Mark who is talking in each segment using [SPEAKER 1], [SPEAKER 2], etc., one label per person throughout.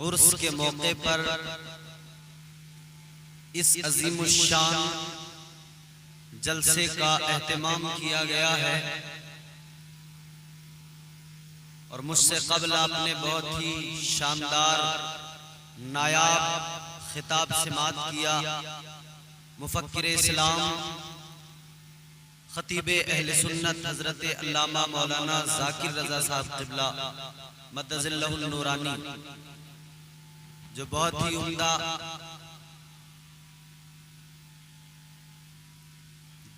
[SPEAKER 1] उर्स के मौके पर इस अजीमुश्शान जलसे का एहतमाम किया गया है और मुझसे कबल आपने बहुत ही शानदार नायाब खिताब समात किया। मुफक्किर इस्लाम खतीब अहले सुन्नत हजरत अल्लामा मौलाना जाकिर रजा साहब क़िबला मद्दज़िल्लहुल नूरानी, जो बहुत ही उम्दा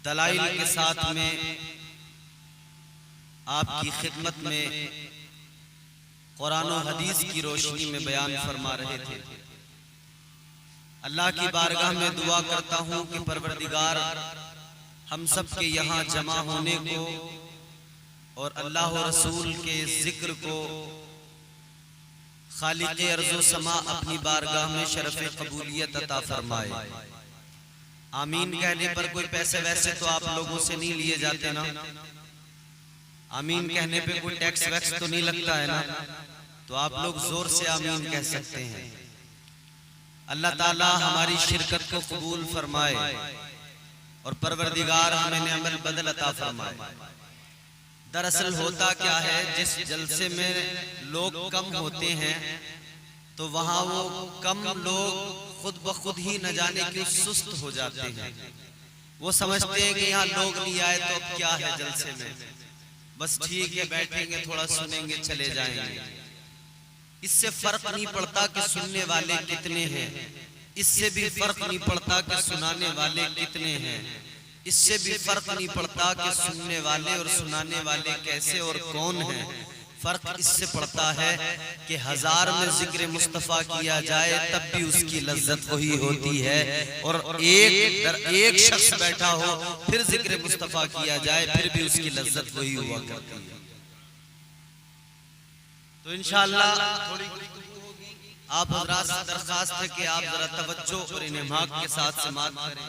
[SPEAKER 1] दलाइल के साथ में आपकी खिदमत में कुरान और हदीस की रोशनी में बयान फरमा रहे थे। अल्लाह की बारगाह में दुआ करता हूँ कि परवरदिगार हम सब के यहाँ जमा होने को और अल्लाह और रसूल के जिक्र को खालिक़े अर्ज़ो समा अपनी बारगाह में शरफ़े कबूलियत अता फरमाए। आमीन कहने पर कोई पैसे वैसे तो आप लोगों से नहीं लिए जाते ना। आमीन कहने पे कोई टैक्स वैक्स तो नहीं लगता है ना, तो आप लोग जोर से आमीन कह सकते हैं। अल्लाह ताला हमारी शिरकत को कबूल फरमाए और परवरदिगार हमें नेमत बदल अता फरमाए। दरअसल होता क्या है, जिस जलसे में लोग कम होते हैं तो वहां वो कम लोग खुद ब खुद ही न जाने क्यों सुस्त हो जाते हैं। वो समझते हैं कि यहाँ लोग नहीं आए तो अब क्या है जलसे में, बस ठीक है बैठेंगे थोड़ा सुनेंगे चले जाएंगे। इससे फर्क नहीं पड़ता कि सुनने वाले कितने हैं, इससे भी फर्क नहीं पड़ता कि सुनाने वाले कितने हैं, इससे भी फर्क नहीं पड़ता कि सुनने वाले और सुनाने वाले कैसे और कौन हैं। फर्क इससे पड़ता है कि 1000 में जिक्र मुस्तफा किया जाए तब भी उसकी लज्जत वही होती है, और एक शख्स बैठा हो फिर जिक्र मुस्तफा किया जाए फिर भी उसकी लज्जत वही हुआ करती है। तो इंशाअल्लाह थोड़ी आप हज़रात से दरखास्त है कि आप जरा तवज्जो और इन्हिमाक के साथ समाअत करें।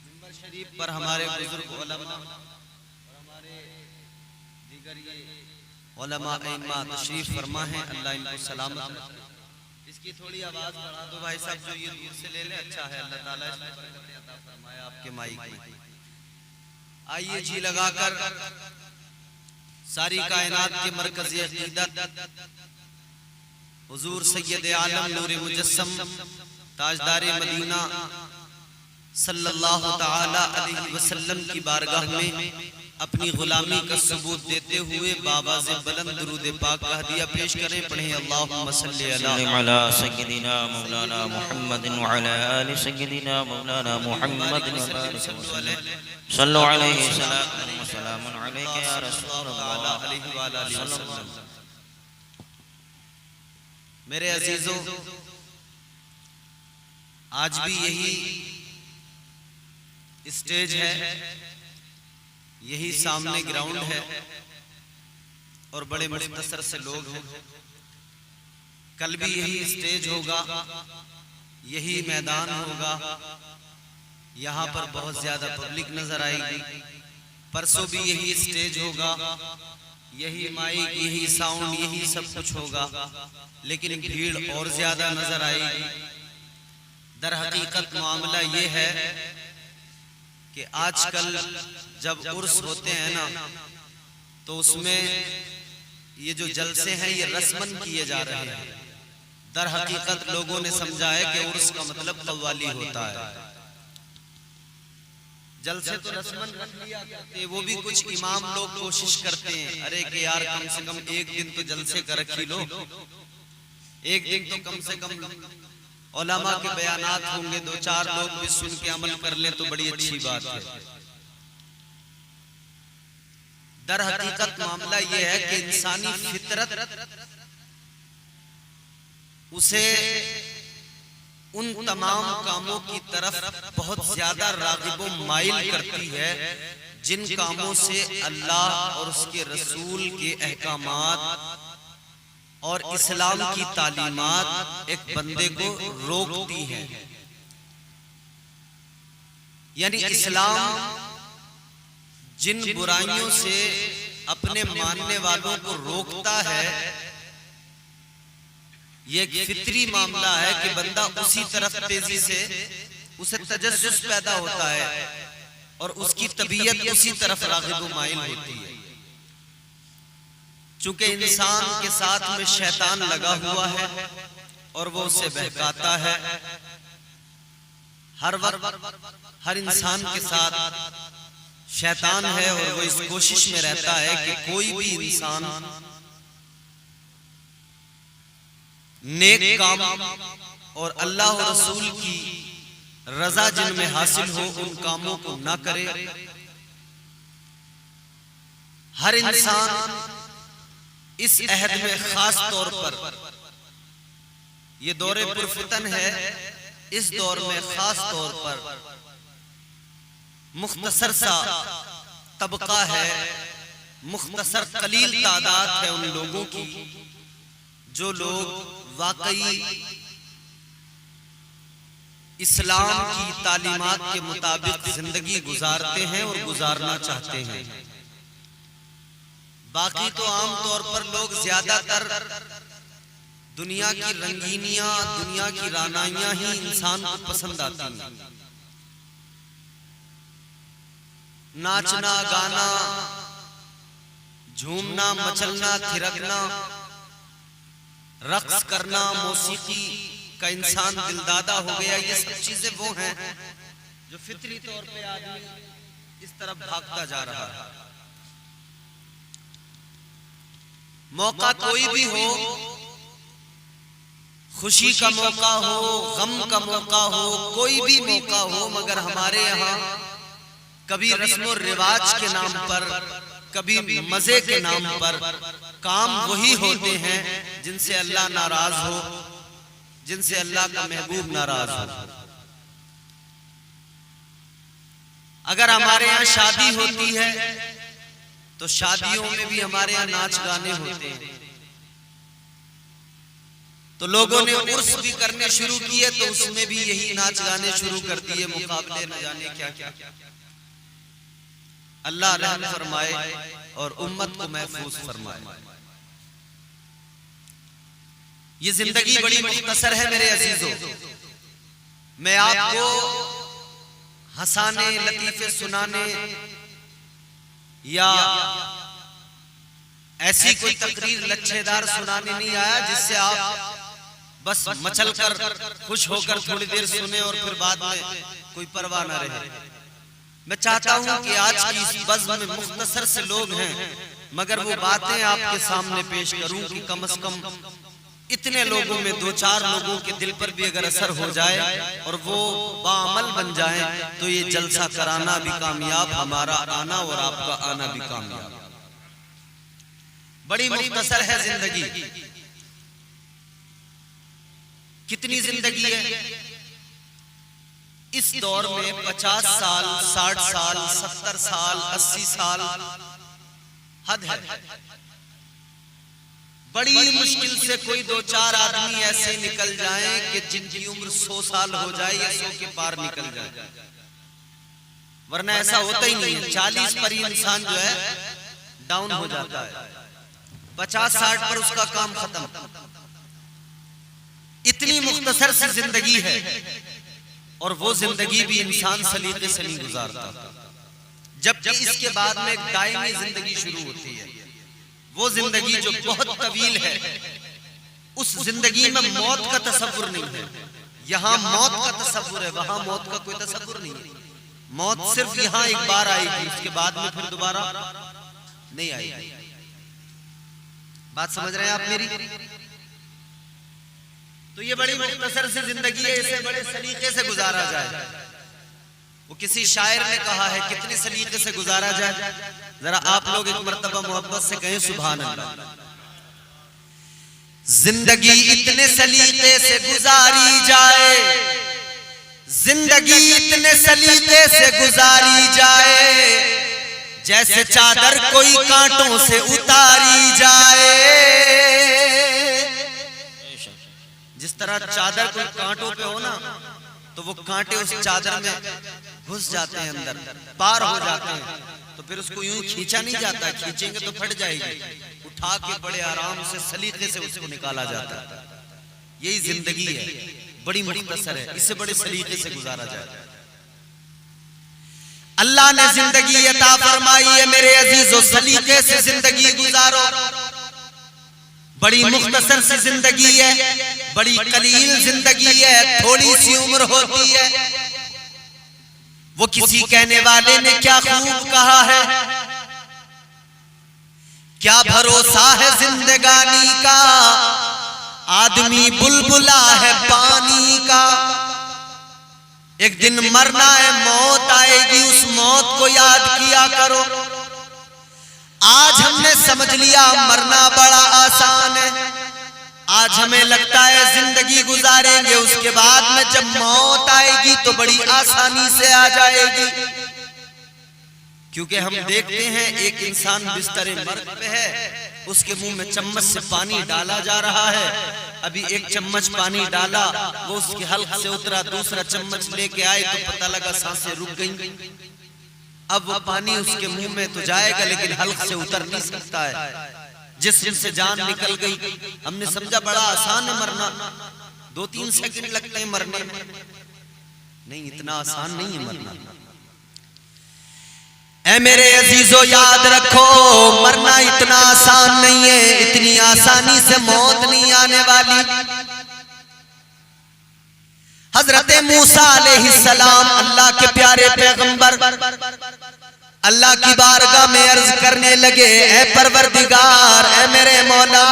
[SPEAKER 1] मिंबर शरीफ पर हमारे बुजुर्ग उलमा और हमारे दीगर उलमा इम्मा तशरीफ फरमा है, अल्लाह इनको सलामत रखे। इसकी थोड़ी आवाज बढ़ा दो भाई साहब, जो ये दूर से ले ले अच्छा है। अल्लाह ताला इसमें बरकत अता फरमाए आपके माइक में। आइए जी लगाकर सारी कायनात के मरकज़ी अक़ीदत हुजूर सैयद आलम नूर मुजस्सम ताजदार मदीना सल्लल्लाहु तआला अलैहि वसल्लम की बारगाह में अपनी गुलामी का सबूत देते हुए बावाज़े बुलंद दुरूद पाक का हदिया पेश करें। पढ़ें अल्लाहुम्मा सल्ली अला
[SPEAKER 2] सय्यिदिना मौलाना मुहम्मदिन व अला आलि सय्यिदिना मौलाना मुहम्मदिन सल्लल्लाहु अलैहि व सल्लम अलैका या रसूलल्लाह।
[SPEAKER 1] मेरे अजीजों, आज भी यही स्टेज है, यही सामने ग्राउंड है और बड़े मुख्तसर से लोग हैं। कल भी यही स्टेज होगा, यही मैदान होगा, यहाँ पर बहुत ज्यादा पब्लिक नजर आएगी। परसों भी यही स्टेज होगा, यही माइक, यही साउंड, यही सब कुछ होगा, लेकिन भीड़ और ज्यादा नजर आएगी। दर हकीकत मामला ये है कि आजकल जब उर्स होते हैं ना, तो उसमें ये जो जलसे हैं ये रस्मन किए जा रहे हैं। दर हकीकत लोगों ने समझा है कि उर्स का मतलब कव्वाली होता है। जलसे तो रस्मन रख लिया करते, वो भी कुछ इमाम लोग कोशिश करते हैं, अरे कि यार कम से कम एक दिन तो जलसे का रख ही लो, एक दिन तो कम से कम उलमा के बयानात होंगे, 2-4 लोग भी सुन के अमल कर ले तो बड़ी अच्छी बात है। दर हकीकत मामला यह है कि इंसानी फितरत उसे उन तमाम कामों की तरफ बहुत ज्यादा राग़िब व माइल करती है जिन कामों से अल्लाह और उसके रसूल के अहकामात और इस्लाम की तालीमात एक बंदे को रोकती है। यानी इस्लाम जिन बुराइयों से अपने मानने वालों को रोकता है, ये एक फितरी मामला है कि बंदा उसी तरफ तेजी से उसे तजस्सुस पैदा होता है और उसकी तबीयत उसी तरफ राग़िब व माइल होती है। चूंकि इंसान के साथ में शैतान लगा हुआ है और वो उसे बहकाता है। हर वक्त हर इंसान के साथ शैतान है और वो इस कोशिश में रहता है कि कोई भी इंसान नेक काम और अल्लाह और रसूल की रजा जिनमें हासिल हो उन कामों को ना करे। हर इंसान इस अहद में खास तौर पर, ये दौरे पुरफितन है, इस दौर में खास तौर पर मुख्तसर सा तबका है, मुख्तसर कलील तादाद है उन लोगों की जो लोग वाकई इस्लाम की तालीमात के मुताबिक जिंदगी गुजारते हैं और गुजारना चाहते हैं। बाकी तो आम तौर पर लोग ज्यादातर दुनिया की रंगीनियां, दुनिया की रानाइयां ही इंसान को पसंद आती हैं। नाचना, गाना, झूमना, मचलना, थिरकना, रक्स करना, मौसीकी का इंसान दिलदादा हो गया। ये सब चीजें वो हैं जो फितरी तौर पे आदमी इस तरफ भागता जा रहा है। मौका कोई भी हो, खुशी का मौका हो, गम का मौका हो, कोई भी मौका हो, मगर हमारे यहाँ कभी रस्म रिवाज के नाम पर, कभी मजे के नाम पर काम वही होते हैं जिनसे अल्लाह नाराज हो, जिनसे अल्लाह का महबूब नाराज हो। अगर हमारे यहाँ शादी होती है तो शादियों में भी हमारे यहाँ नाच गाने होते हैं। तो लोगों ने उर्स भी करने शुरू किए तो उसमें भी यही नाच गाने शुरू कर दिए, मुकाबले न जाने क्या क्या। अल्लाह रहम फरमाए और उम्मत को महफूज फरमाए। ये जिंदगी बड़ी मुख्तसर है मेरे अजीजों। मैं आपको हंसाने, लतीफे सुनाने या ऐसी कोई तकरीर लच्छेदार सुनाने नहीं आया जिससे आप बस मचल कर खुश होकर थोड़ी देर सुने और फिर बाद में कोई परवाह ना रहे। मैं चाहता हूं कि आज की इस बज़्म में मुख्तसर से लोग हैं, मगर वो बातें आपके सामने पेश करूं कि कम से कम इतने लोगों में दो चार लोगों के दिल पर भी अगर असर हो जाए और वो बाअमल बन जाए तो ये जलसा कराना भी कामयाब, हमारा आना और आपका आना भी कामयाब। बड़ी मुख्तसर है जिंदगी। कितनी जिंदगी है इस दौर में? 50 साल, 60 साल, 70 साल, 80 साल हद है। बड़ी मुश्किल से कोई दो चार आदमी ऐसे निकल जाएं कि जिनकी उम्र 100 साल हो जाए या 100 के पार निकल जाए, वरना ऐसा होता ही नहीं है। 40 पर ही इंसान जो है डाउन हो जाता है, 50-60 पर उसका काम खत्म। इतनी मुख्तसर सी जिंदगी है और वो जिंदगी भी इंसान सलीके से नहीं गुजारता, जबकि इसके बाद में एक दायमी जिंदगी शुरू होती है। वो जिंदगी जो बहुत तवील है, उस जिंदगी में मौत का तसव्वुर नहीं है। यहाँ मौत का तसव्वुर है, वहां मौत का कोई तसव्वुर नहीं है। मौत सिर्फ यहाँ एक बार आएगी, उसके बाद में फिर दोबारा नहीं आएगी। बात समझ रहे हैं आप मेरी? तो ये बड़ी मुख्तसर सी जिंदगी है, इसे बड़े सलीके से गुजारा जाए। वो किसी शायर ने कहा है कितने सलीके से गुजारा जाए, जरा आप लोग एक मर्तबा मोहब्बत से कहें सुभान अल्लाह। जिंदगी इतने सलीके से गुजारी जाए, जिंदगी इतने सलीके से गुजारी जाए, जैसे चादर कोई कांटों से उतारी जाए। जिस तरह चादर कोई कांटों पे हो ना, तो वो कांटे उस चादर में घुस जाते हैं, अंदर पार हो जाते हैं, तो फिर उसको यूं खींचा नहीं जाता, खींचेंगे तो फट जाएगी। उठा के बड़े आराम से सलीके से उसको निकाला जाता है। यही जिंदगी है, बड़ी मुख्तसर है, इससे बड़े सलीके से गुजारा जाए। अल्लाह ने जिंदगी अता फरमाई है मेरे अजीजों, सलीके से जिंदगी गुजारो। बड़ी मुख्तसर सी जिंदगी है, बड़ी कलील जिंदगी है, थोड़ी सी उम्र होती है। वो किसी कहने वाले ने क्या खूब कहा है, क्या भरोसा है जिंदगानी का, आदमी बुलबुला है पानी का। एक दिन मरना है, मौत आएगी, उस मौत को याद किया करो। आज हमने समझ लिया मरना बड़ा आसान है, आज हमें लगता है जिंदगी गुजारेंगे, उसके बाद में जब मौत आएगी तो बड़ी आसानी से आ जाएगी। क्योंकि हम देखते हैं एक इंसान बिस्तरे मर्ग पे है, उसके मुंह में चम्मच से पानी डाला जा रहा है, अभी एक चम्मच पानी डाला, वो उसके हल्क से उतरा, दूसरा चम्मच लेके आए तो पता लगा सांसें रुक गई। अब वो पानी उसके मुंह में तो जाएगा लेकिन हल्क से उतर नहीं सकता है, जिस्म से जान निकल गई। हमने समझा बड़ा आसान है मरना, 2-3 सेकंड लगते हैं मरने में, नहीं इतना आसान नहीं है मरना। ऐ मेरे अजीजों याद रखो, मरना इतना आसान नहीं है, इतनी आसानी से मौत नहीं आने वाली। हजरत मूसा अलैहिस्सलाम अल्लाह के प्यारे पैगंबर अल्लाह की बारगाह में अर्ज करने लगे, ऐ परवरदिगार, ऐ मेरे मौला,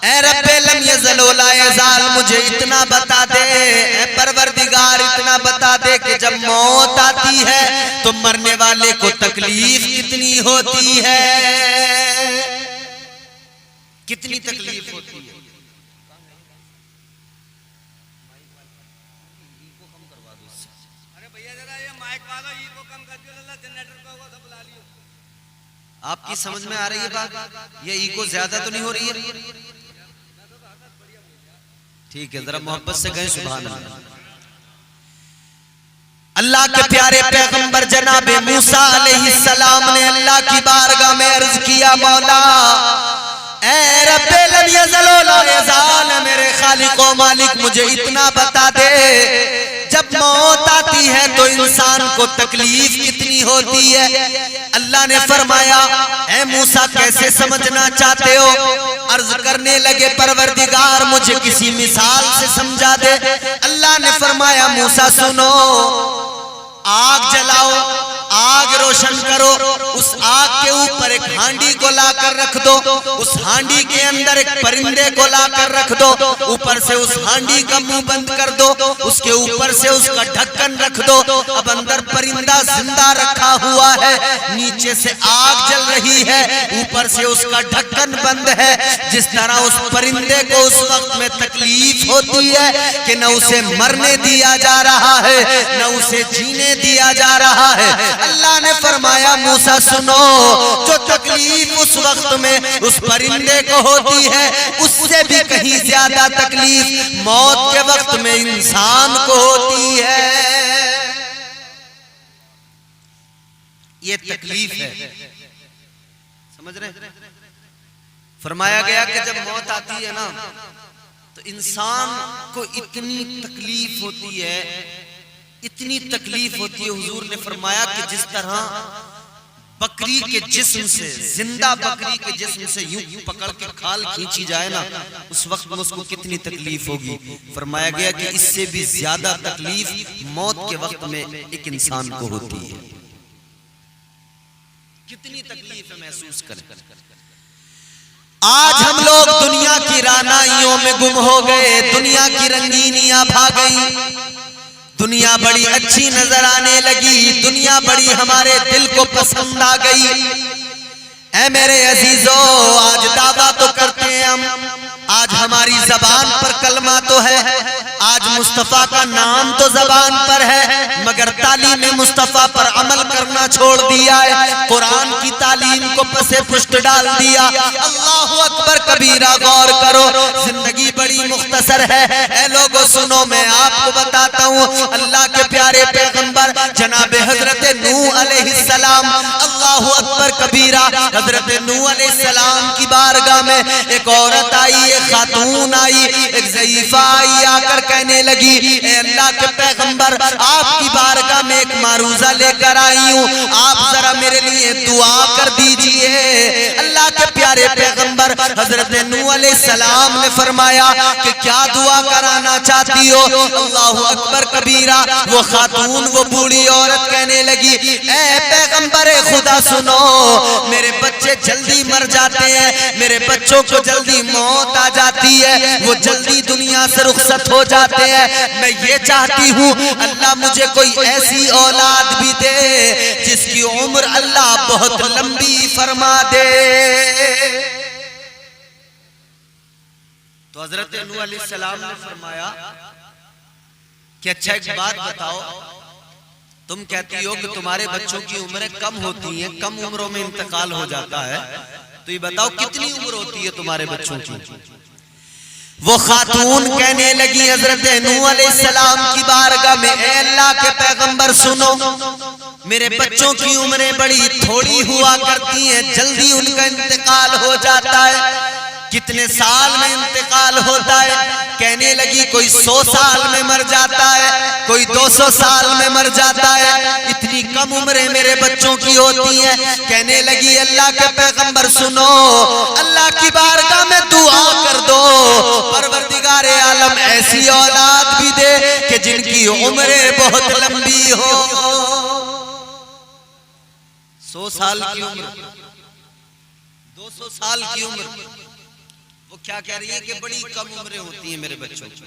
[SPEAKER 1] ऐ रब्बे लम यज़ल व ला यज़ाल, मुझे इतना बता दे, ऐ परवरदिगार इतना बता दे कि जब मौत आती है तो मरने वाले को तकलीफ कितनी होती है, कितनी तकलीफ होती है। आपकी समझ में आ रही है बात? ये इको ज्यादा तो नहीं हो रही है? ठीक है, जरा मोहब्बत से कहें सुभान अल्लाह। अल्लाह के प्यारे पैगंबर जनाब मूसा अलैहिस्सलाम ने अल्लाह की बारगाह में अर्ज किया, मौला ऐ रब्बे लम यज़ल व ला यज़ाल, मेरे खालिक व मालिक मुझे इतना बता दे, जब मौत आती है तो इंसान को तकलीफ कितनी होती है। अल्लाह ने फरमाया, ऐ मूसा कैसे समझना चाहते हो? अर्ज करने लगे, परवरदिगार मुझे किसी मिसाल से समझा दे। अल्लाह ने फरमाया, मूसा सुनो, आग जलाओ, आग रोशन करो, उस आग के ऊपर एक हांडी को लाकर रख दो, उस हांडी के अंदर एक परिंदे को लाकर रख दो, ऊपर से उस हांडी का मुंह बंद कर दो, उसके ऊपर से उसका ढक्कन रख दो। अब अंदर परिंदा जिंदा रखा हुआ है, नीचे से आग जल रही है, ऊपर से उसका ढक्कन बंद है। जिस तरह उस परिंदे को उस वक्त में तकलीफ होती है कि न उसे मरने दिया जा रहा है, न उसे जीने दिया जा रहा है, अल्लाह ने फरमाया, मूसा सुनो, जो तकलीफ उस वक्त में उस परिंदे को होती है, उससे भी कहीं ज्यादा तकलीफ मौत के वक्त में इंसान को होती है। ये तकलीफ है, समझ रहे? फरमाया गया कि जब मौत आती है ना तो इंसान को इतनी तकलीफ होती है, इतनी तकलीफ होती है। हुजूर ने फरमाया कि जिस तरह बकरी के जिस्म से, जिंदा बकरी के जिस्म से यूं पकड़ के खाल खींची जाए ना, उस वक्त में उसको कितनी तकलीफ होगी। फरमाया गया कि इससे भी ज्यादा तकलीफ मौत के वक्त में एक इंसान को होती है। कितनी तकलीफ है महसूस करें। आज हम लोग दुनिया की रानाइयों में गुम हो गए, दुनिया की रंगीनियां भा गई, दुनिया बड़ी अच्छी नजर आने लगी, दुनिया बड़ी हमारे दिल को पसंद आ गई। ऐ मेरे अजीजों, आज दावा तो करते हैं हम, आज हमारी जबान पर कलमा तो है, आज मुस्तफा का नाम तो जबान पर है, मगर तालीम मुस्तफा पर अमल करना छोड़ दिया है, कुरान की तालीम को पसे पुष्ट डाल दिया। अल्लाहु अकबर कबीरा, गौर करो, जिंदगी बड़ी मुख्तसर है। ऐ लोगों सुनो, मैं आपको बताता हूँ, अल्लाह के प्यारे पैगंबर जनाब हजरत नूह अलैहिस्सलाम, अल्लाह अल्लाहु अकबर कबीरा। हजरत नूह अलैहिस्सलाम की बारगाह में एक औरत आई, एक खातून आई, एक ज़ईफा आई, आकर कहने लगी ए अल्लाह के पैगंबर, आपकी बारगाह में एक मारूजा लेकर आई हूँ, आप जरा मेरे लिए दुआ कर दीजिए। अल्लाह के प्यारे पैगंबर हजरत नूह अलैहिस्सलाम ने फरमाया कि क्या दुआ कराना चाहती हो? अल्लाहु अकबर कबीरा। वो खातून, वो बूढ़ी औरत कहने लगी ए पैगंबर खुदा सुनो, मेरे बच्चे जल्दी मर जाते हैं, मेरे बच्चों को जल्दी मौत आ जाती है, वो जल्दी दुनिया से रुखसत हो जाते हैं। मैं ये चाहती हूँ अल्लाह मुझे कोई ऐसी औलाद भी दे जिसकी उम्र अल्लाह बहुत लंबी फरमा दे। तो हजरत नूह अलैहिस्सलाम ने फरमाया कि अच्छा एक बात बताओ, तुम कहती हो कि तुम्हारे बच्चों की उम्रें कम होती हैं, कम उम्रों में इंतकाल हो जाता है, तो ये बताओ कितनी उम्र होती है तुम्हारे बच्चों की? वो खातून कहने लगी हजरत नूह अलैहिस्सलाम की बारगाह में, ए अल्लाह के पैगंबर सुनो, मेरे बच्चों की उम्रें बड़ी थोड़ी हुआ करती हैं, जल्दी उनका इंतकाल हो जाता है। कितने साल में इंतकाल होता है? कहने लगी कोई 100 साल में मर जाता है, कोई 200 साल में मर जाता है, इतनी कम उम्रें मेरे बच्चों की होती हैं। कहने लगी अल्लाह के पैगंबर सुनो, अल्लाह की बारगाह में दुआ कर दो, परवरदिगारे आलम ऐसी औलाद भी दे कि जिनकी उम्रें बहुत लंबी हो। 100 साल की उम्र, 200 साल की उम्र, वो क्या कह रही है कि बड़ी कम उम्रें होती हैं मेरे बच्चों की।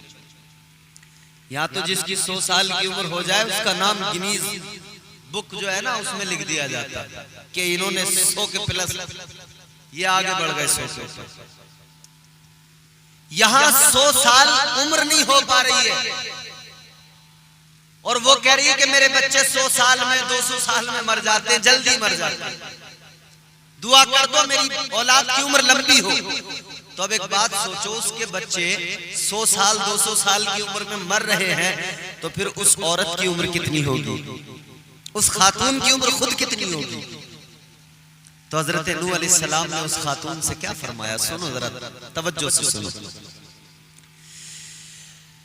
[SPEAKER 1] यहाँ तो जिसकी 100 साल की उम्र हो जाए उसका नाम गिनीज बुक जो है ना उसमें लिख दिया जाता है कि इन्होंने 100 के प्लस, ये आगे बढ़ गए 100 के। यहाँ 100 साल उम्र नहीं हो पा रही है और वो कह रही है कि मेरे बच्चे 100 साल में 200 साल में मर जाते हैं, जल्दी मर जाते हैं, दुआ कर दो मेरी औलाद की उम्र लंबी हो। तो अब एक बात सोचो, उसके बच्चे 100 साल 200 साल की उम्र में मर रहे हैं, तो फिर उस औरत की उम्र कितनी होगी, उस खातून की उम्र खुद कितनी होगी? तो हजरत नूह अलैहिस्सलाम ने उस खातून से क्या फरमाया, सुनो जरा तवज्जो से सुनो।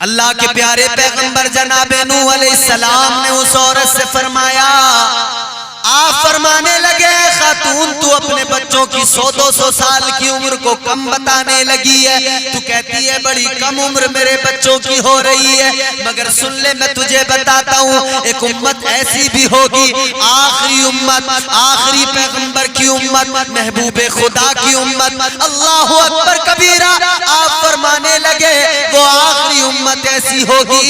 [SPEAKER 1] अल्लाह के प्यारे पैगंबर जनाब नूह अलैहिस्सलाम ने उस औरत से फरमाया, आप फरमाने लगे खातून तू अपने बच्चों की 100-200 साल की उम्र को कम बताने लगी है, तू कहती है बड़ी कम उम्र मेरे बच्चों की हो रही है, मगर सुन ले मैं तुझे बताता हूँ, एक उम्मत ऐसी भी होगी, आखिरी उम्मत, आखिरी पैगंबर की उम्मत, महबूबे खुदा की उम्मत, अल्लाहु अकबर कबीरा। आप फरमाने लगे वो आखिरी उम्मत ऐसी होगी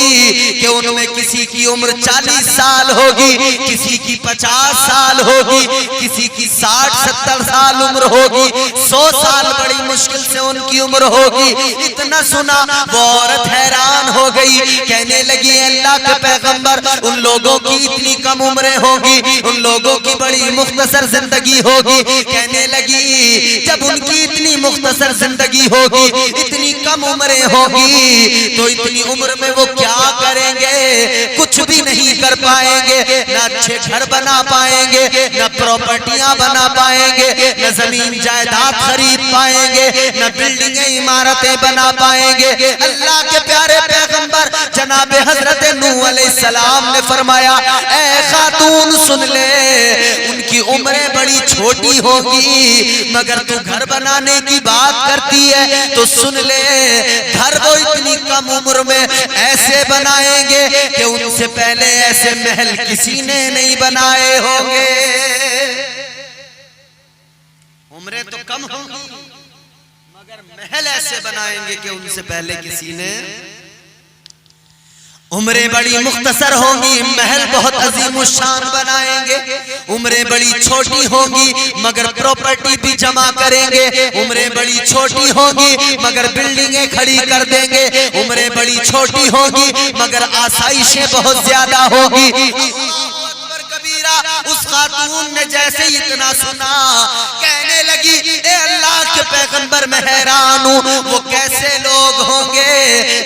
[SPEAKER 1] कि उनमें किसी की उम्र 40 साल होगी, किसी की 50 साल होगी, किसी की 60-70 साल उम्र होगी, 100 साल बड़ी मुश्किल से उनकी उम्र होगी। इतना सुना वो औरत हैरान हो गई, कहने लगी अल्लाह के पैगंबर उन लोगों की इतनी कम उम्रें होगी, उन लोगों की बड़ी मुख्तसर जिंदगी होगी। कहने लगी जब उनकी इतनी मुख्तसर जिंदगी होगी, इतनी कम उम्रें होगी, तो इतनी उम्र में वो क्या करेंगे? कुछ भी नहीं कर पाएंगे, ना अच्छे घर बना पाएंगे, न प्रॉपर्टियां बना पाएंगे, न जमीन जायदाद खरीद पाएंगे, न बिल्डिंगें इमारतें बना पाएंगे। अल्लाह के प्यारे पैगंबर जनाब हजरत नूह अलैहिस्सलाम ने फरमाया ऐ खातून सुन ले, उनकी उम्रें बड़ी छोटी होगी, मगर तू घर बनाने की बात करती है तो सुन ले, घर वो इतनी कम उम्र में ऐसे बनाएंगे कि उनसे पहले ऐसे महल किसी ने नहीं बनाए होंगे। उम्रें तो कम होंगी मगर महल ऐसे बनाएंगे कि उनसे पहले किसी ने, उम्रें बड़ी मुख्तसर होंगी, महल बहुत अजीम शान बनाएंगे। उम्रें बड़ी छोटी होंगी मगर प्रॉपर्टी भी जमा करेंगे, उम्रें बड़ी छोटी होंगी मगर बिल्डिंगें खड़ी कर देंगे, उम्रें बड़ी छोटी होंगी मगर आसाइशें बहुत ज्यादा होगी। उस खातून ने जैसे ही इतना सुना कहने लगी ए अल्लाह के पैगंबर मैं हैरान हूँ, वो कैसे लोग होंगे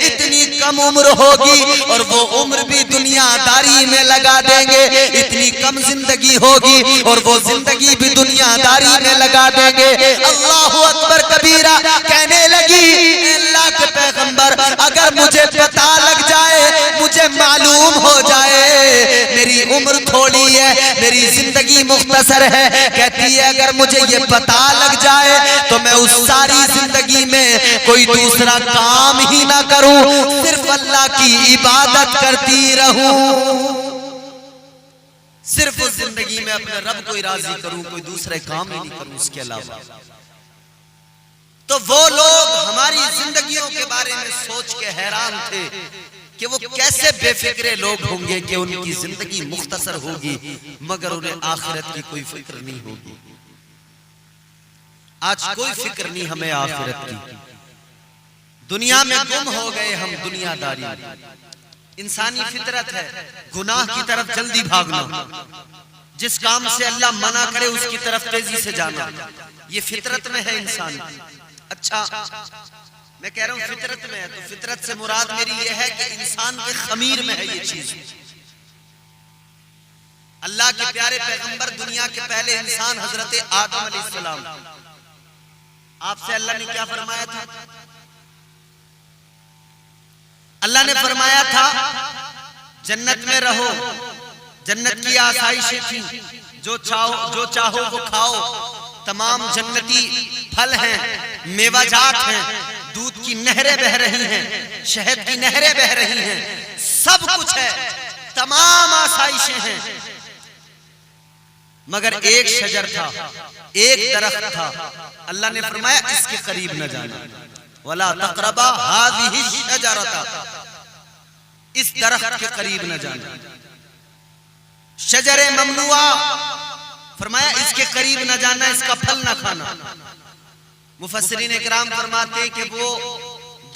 [SPEAKER 1] इतनी कम उम्र होगी और वो उम्र भी दुनियादारी में लगा देंगे। इतनी कम जिंदगी होगी और वो जिंदगी भी दुनियादारी में लगा देंगे। अल्लाहु अकबर कबीरा। कहने लगी अल्लाह के पैगंबर, अगर मुझे पता लग जाए, मुझे मालूम हो जाए मेरी उम्र थोड़ी है, मेरी जिंदगी मुख्तसर है, कहती है अगर मुझे ये पता लग जाए तो मैं उस सारी जिंदगी में कोई दूसरा काम ही ना करूं, सिर्फ अल्लाह की इबादत करती रहूं, सिर्फ उस जिंदगी में अपने रब को राजी करूं, कोई दूसरे काम ही नहीं करूं उसके अलावा। तो वो लोग हमारी जिंदगियों के बारे में सोच के हैरान थे कि वो कैसे बेफिक्रे लोग होंगे कि उनकी जिंदगी मुख्तसर होगी मगर उन्हें आखिरत की कोई फिक्र नहीं होगी। आज कोई फिक्र नहीं हमें आखिरत की। दुनिया में गुम हो गए हम दुनियादारी। इंसानी फितरत है गुनाह की तरफ जल्दी भागना, जिस काम से अल्लाह मना करे उसकी तरफ तेजी से जाना, ये फितरत में है इंसान। अच्छा, मैं कह रहा हूं फितरत में है, तो फितरत से मुराद मेरी ये है कि इंसान के खमीर में है ये चीज। अल्लाह के प्यारे पैगंबर, दुनिया के पहले इंसान हजरत आदम अलैहिस्सलाम, आपसे अल्लाह ने क्या फरमाया था? अल्लाह ने फरमाया था जन्नत में रहो, जन्नत की आसाइशें थी, जो चाहो वो खाओ, तमाम जन्नती फल हैं, मेवाजात हैं, दूध की नहरें बह रही हैं, शहद की नहरें बह रही हैं, सब कुछ है, तमाम आसाइशें हैं, मगर एक शजर था, एक दरख्त था। अल्लाह ने फरमाया इसके करीब न जाना, वला तक़रबा हाज़िही शजरता, इस दरख्त के करीब न जाना। शजरे ममनुआ, फरमाया इसके करीब न जाना, इसका फल न खाना। मुफस्सिरीन इकराम फरमाते कि वो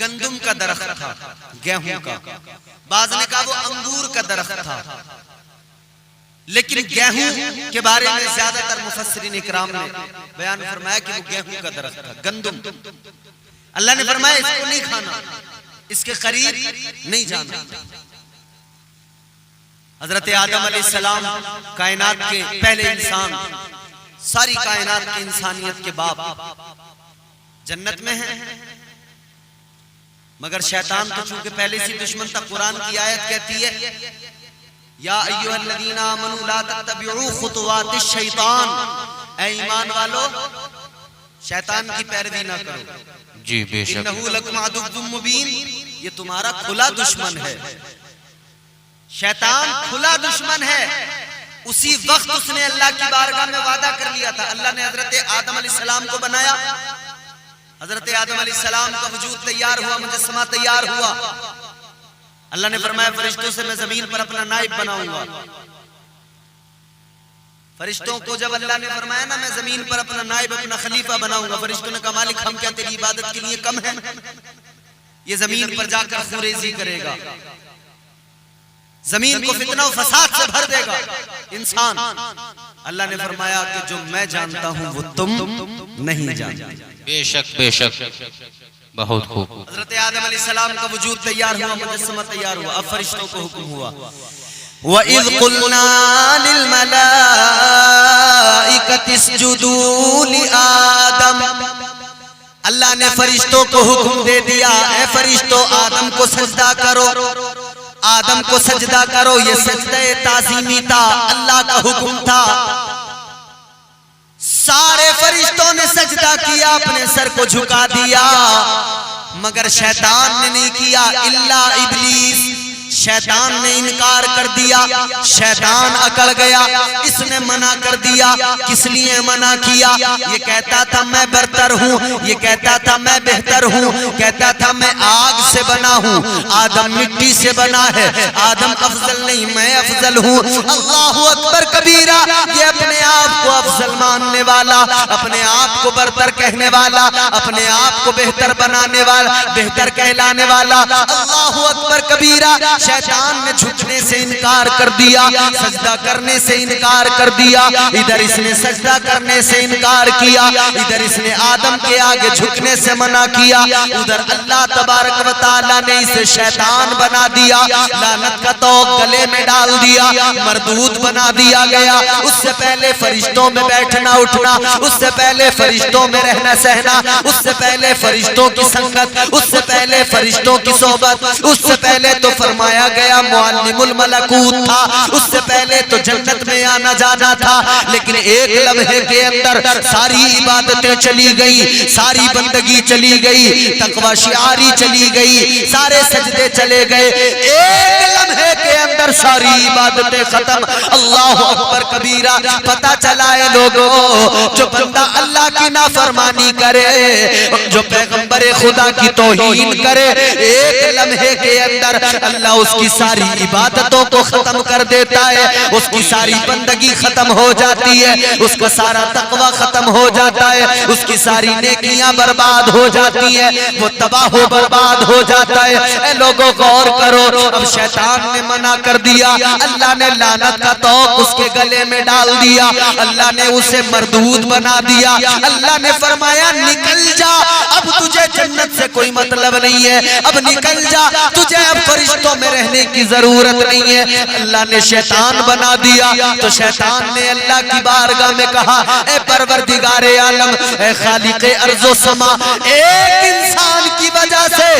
[SPEAKER 1] गंदुम का दरख्त था, गेहूं का, बाज़ ने कहा वो अंगूर का दरख्त था, लेकिन गेहूं के बारे में ज्यादातर मुफस्सिरीन इकराम ने बयान फरमाया कि वो गेहूं का दरख्त था, गंदुम। अल्लाह ने फरमाया इसको नहीं खाना, इसके करीब नहीं जाना। हजरत आदम अलैहिस्सलाम कायनात के पहले इंसान, सारी कायनात की इंसानियत के बाप, जन्नत में है, मगर शैतान तो चूंकि पहले से दुश्मन था। कुरान की आयत कहती है या अय्युहल्लज़ीना आमनू ला तत्तबिउ खुतुवातिश शैतान, ऐ ईमान वालो शैतान की पैरवी ना करो।
[SPEAKER 2] जी बेशक,
[SPEAKER 1] इन्नहु लकुम अदुव्वुम मुबीन, ये तुम्हारा खुला दुश्मन है। शैतान खुला दुश्मन है। उसी वक्त उसने अल्लाह की बारगाह में वादा कर लिया था। अल्लाह ने हजरत आदम अलैहिस्सलाम को बनाया, हजरत आदम अलैहिस्सलाम का वजूद तैयार हुआ, मुजस्समा तैयार हुआ। अल्लाह ने फरमाया फरिश्तों से मैं जमीन पर अपना नाइब बनाऊंगा। फरिश्तों को जब अल्लाह ने फरमाया ना मैं जमीन पर अपना नाइब, अपना खलीफा बनाऊंगा, फरिश्तों ने कहा मालिक हम क्या तेरी इबादत के लिए कम है? ये जमीन पर जाकर खुरेजी करेगा, जमीन को फितना और फसाद से भर देगा इंसान। अल्लाह ने फरमाया कि जो मैं जानता हूं वो तुम नहीं जानते।
[SPEAKER 2] बेशक बेशक, बहुत खूब।
[SPEAKER 1] हजरत आदम अलैहिस्सलाम का वजूद तैयार हुआ, मुजस्समा तैयार हुआ। अब फरिश्तों को हुक्म हुआ वइज़ क़ुलना लिल मलाइकति इसजुदू लि आदम, अल्लाह ने फरिश्तों को हुक्म दे दिया ऐ फरिश्तों आदम को सजदा करो, आदम को सजदा करो। ये सजदे ताज़ीमी था, अल्लाह का हुक्म था। सारे फरिश्तों ने सजदा किया, अपने सर को झुका दिया, मगर शैतान ने नहीं किया। इल्ला इब्लीस, शैतान ने इनकार कर दिया, शैतान अकड़ गया, इसने मना कर दिया। किस लिए मना किया? ये कहता था मैं बरतर हूँ, ये कहता था मैं बेहतर हूँ, कहता था मैं आग से बना हूँ, आदम मिट्टी से बना है, आदम अफजल नहीं मैं अफजल हूँ। अल्लाहु अकबर कबीरा। ये अपने आप को अफजल मानने वाला, अपने आप को बरतर कहने वाला, अपने आप को बेहतर बनाने वाला, बेहतर कहलाने वाला, अल्लाहु अकबर कबीरा। शैतान ने झुकने से इनकार कर दिया, सजदा करने से इनकार कर दिया। इधर इसने सजदा करने से इनकार किया, इधर इसने आदम के आगे झुकने से मना किया। उधर अल्लाह तबारक व तआला ने इसे शैतान बना दिया, लानत का तोक गले में डाल दिया, मरदूद बना दिया गया। उससे पहले फरिश्तों में बैठना उठना, उससे पहले फरिश्तों में रहना सहना, उससे पहले फरिश्तों की संगत, उससे पहले फरिश्तों की सोबत, उससे पहले तो फरमाया गया मुअल्लिमुल मलकूत था, उससे पहले तो जन्नत में आना जाना था। लेकिन एक लम्हे के अंदर सारी इबादतें चली गई, सारी बंदगी चली गई, तकवा शिआरी चली गई, सारे सजदे चले गए। एक लम्हे के अंदर सारी इबादतें खत्म। अल्लाह अकबर कबीरा। पता चला है लोगों, जो बंदा अल्लाह की नाफरमानी करे, जो पैगंबर खुदा की तौहीन करे, एक लम्हे के अंदर अल्लाह उसकी सारी इबादतों को खत्म कर देता है, उसकी सारी बंदगी खत्म हो जाती है, उसका सारा तकवा खत्म हो जाता है, उसकी सारी नेकियां बर्बाद हो जाती है, वो तबाह हो बर्बाद हो जाता है। ए लोगों गौर करो, अब शैतान ने मना कर दिया, अल्लाह ने लानत का तोक उसके गले में डाल दिया, अल्लाह ने उसे मरदूद बना दिया। अल्लाह ने फरमाया निकल जा, अब तुझे जन्नत से कोई मतलब नहीं है, अब निकल जा, तुझे अब फरिश्तों में रहने की जरूरत नहीं है। अल्लाह ने शैतान बना दिया, तो शैतान ने अल्लाह की बारगाह में कहा, ए परवरदिगारे आलम, ए खालिक़े अर्ज़ो समा, एक इंसान की वजह से,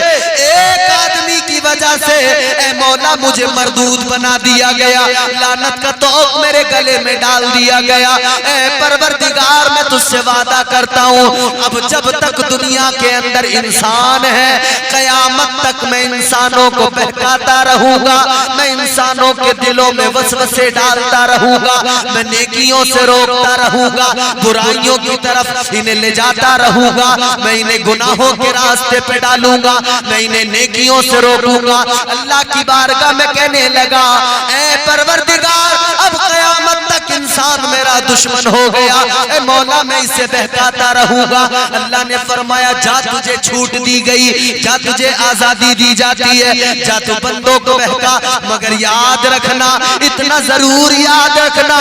[SPEAKER 1] एक आदमी की वजह से ए मौला मुझे मरदूद बना दिया गया, लानत का तोक मेरे गले में डाल दिया गया। ए परवरदिगार, मैं तुझसे वादा करता हूँ, अब जब तक दुनिया के अंदर इंसान है, कयामत तक मैं इंसानों को बहकाता रहूंगा, मैं इंसानों के दिलों में वसवसे डालता रहूंगा, मैं नेकियों से रोकता रहूंगा, बुराइयों की तरफ इन्हें ले जाता रहूंगा, मैं इन्हें गुनाहों के रास्ते पे डालूंगा, मैं इन्हें नेकियों से रोकूंगा। अल्लाह की बारगाह में कहने लगा, ऐ परवरदिगार, अब कयामत तक इंसान मेरा दुश्मन हो गया, ऐ मौला मैं इसे बहकाता रहूंगा। अल्लाह ने फरमाया, जा तुझे छूट दी गई, जा तुझे आजादी दी जाती है, जा तू बंदों को बहका, मगर याद रखना, इतना जरूर याद रखना,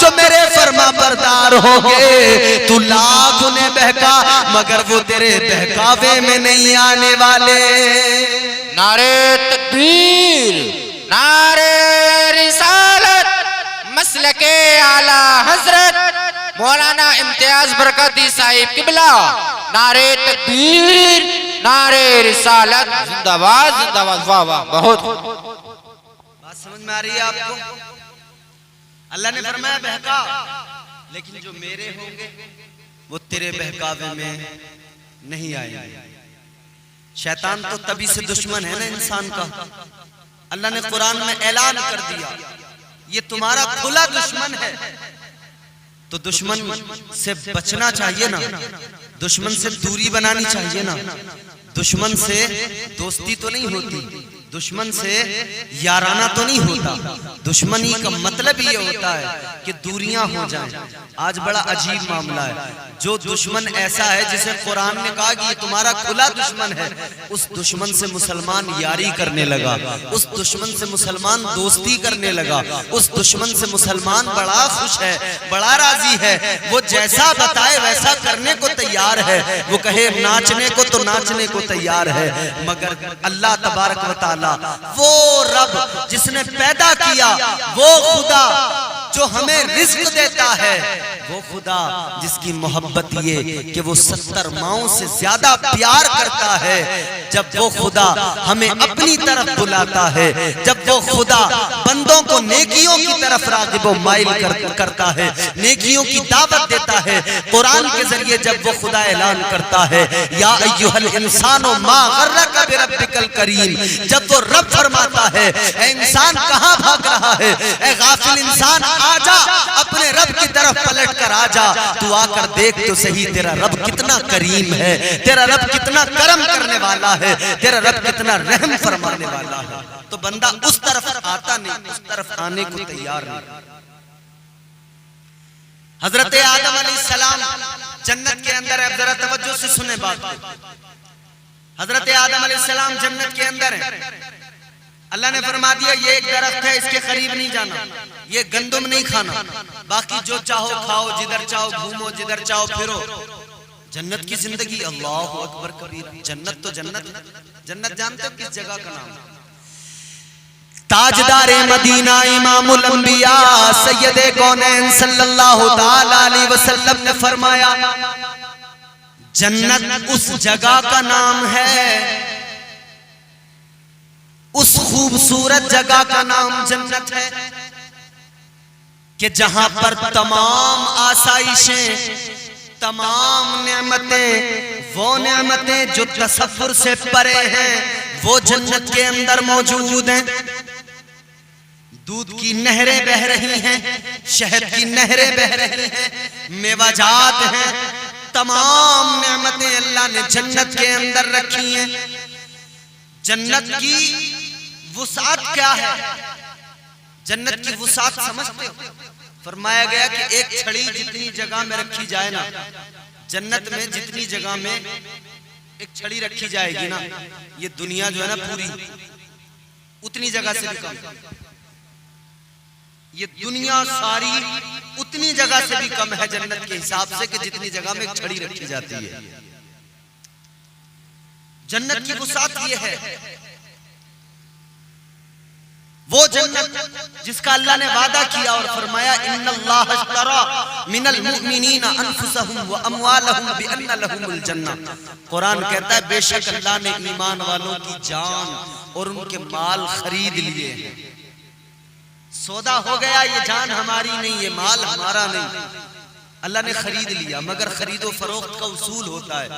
[SPEAKER 1] जो मेरे फरमा बरदार होंगे, तू लाख उन्हें बहका, मगर वो तेरे बहकावे में नहीं आने वाले।
[SPEAKER 3] नारे तकबीर, नारे रिसालत, मसलके आला हजरत मौलाना इम्तियाज बरकती साहिब किबला। नारे तकबीर, नारे रिसालत, जिंदाबाद जिंदाबाद। वाह वाह, बहुत
[SPEAKER 1] बात समझ में आ रही है आपको? अल्लाह ने फरमाया बहका, लेकिन जो मेरे होंगे वो तेरे बहकावे में नहीं आएंगे। शैतान तो तभी से दुश्मन है ना इंसान का। अल्लाह ने कुरान में ऐलान कर दिया, ये तुम्हारा खुला दुश्मन है, तो दुश्मन से बचना चाहिए ना, दुश्मन से दूरी बनानी चाहिए ना। दुश्मन से दोस्ती तो नहीं होती, दुश्मन से याराना तो नहीं होता। दुश्मनी का मतलब ये होता है कि दूरियां हो जाएं। आज बड़ा अजीब मामला है, जो दुश्मन ऐसा है जिसे कुरान ने कहा कि ये तुम्हारा खुला दुश्मन है, उस दुश्मन से मुसलमान यारी करने लगा, उस दुश्मन से मुसलमान दोस्ती करने लगा, उस दुश्मन से मुसलमान बड़ा खुश है, बड़ा राजी है, वो जैसा बताए वैसा करने को तैयार है, वो कहे नाचने को तो नाचने को तैयार है। मगर अल्लाह तबारक व तआला, वो रब जिसने पैदा किया, वो खुदा जो हमें रिज़्क़ देता है, वो खुदा जिसकी मोहब्बत ये कि वो 70 माओं से ज्यादा प्यार करता है, जब वो खुदा हमें अपनी तरफ बुलाता है, जब वो खुदा बंदों को नेकियों की तरफ राग़िब व माइल करता है, नेकियों की दावत देता है, कुरान के जरिए जब वो खुदा ऐलान करता है, या अय्युहल इंसानो मा गर्रका बिरब्बिकल करीम, जब वो रब फरमाता है, ऐ इंसान कहाँ भाग रहा है, ऐ गाफिल इंसान आजा, अपने रब की तरफ पलट कर आजा, तू आकर देख तो सही तेरा रब कितना करीम है, तेरा रब कितना करम करने वाला है, तेरा रब कितना रहम फरमाने वाला है। तो बंदा उस तरफ आता नहीं, उस तरफ आने को तैयार नहीं। हजरत आदम अलैहिस्सलाम जन्नत के अंदर है, जरा तवज्जो से सुने बात। हजरत आदम अलैहिस्सलाम जन्नत के अंदर है, अल्लाह ने फरमा दिया ये एक दरख्त है, इसके करीब नहीं जाना, ये गंदम नहीं खाना, बाकी जो चाहो खाओ, जिधर चाहो घूमो, जिधर चाहो फिरो। जन्नत की जिंदगी, अल्लाह अकबर कबीर। जन्नत तो जन्नत, जन्नत जानते हो किस जगह का नाम? ताजदार मदीना इमामुल अंबिया सैयदे कौनैन सल्लल्लाहु ताला अलैहि वसल्लम ने फरमाया जन्नत उस जगह का नाम है, उस खूबसूरत जगह का नाम जन्नत है कि जहां पर तमाम आसाइशें, तमाम नेमतें, वो नेमतें जो तसव्वुर से परे हैं, वो जन्नत के अंदर मौजूद हैं। दूध की नहरें बह रही हैं, शहद की नहरें बह रही हैं, मेवाजात हैं, तमाम नेमतें अल्लाह ने जन्नत के अंदर रखी हैं। जन्नत की वुसात क्या है? जन्नत की वुसात समझते हो? फरमाया गया कि एक छड़ी जितनी जगह में रखी जाए ना, जन्नत में जितनी जगह में एक छड़ी रखी जाएगी ना, ये दुनिया जो है ना पूरी उतनी जगह से भी कम, ये दुनिया सारी उतनी जगह से भी कम है जन्नत के हिसाब से कि जितनी जगह में एक छड़ी रखी जाती है। जन्नत की वुसात ये है, वो जन्नत जिसका अल्लाह ने वादा किया और फरमाया इन्नल्लाह अश्तरा मिनल मुमिनीना अनफुसहुम व अमवालहुम बिअन्ना लहुमुल जन्नह। कुरान कहता है बेशक अल्लाह ने ईमान वालों की जान और उनके माल खरीद लिए हैं। सौदा हो गया, ये जान हमारी नहीं, ये माल हमारा नहीं, अल्लाह ने खरीद लिया। मगर खरीदो फरोख्त का उसूल होता है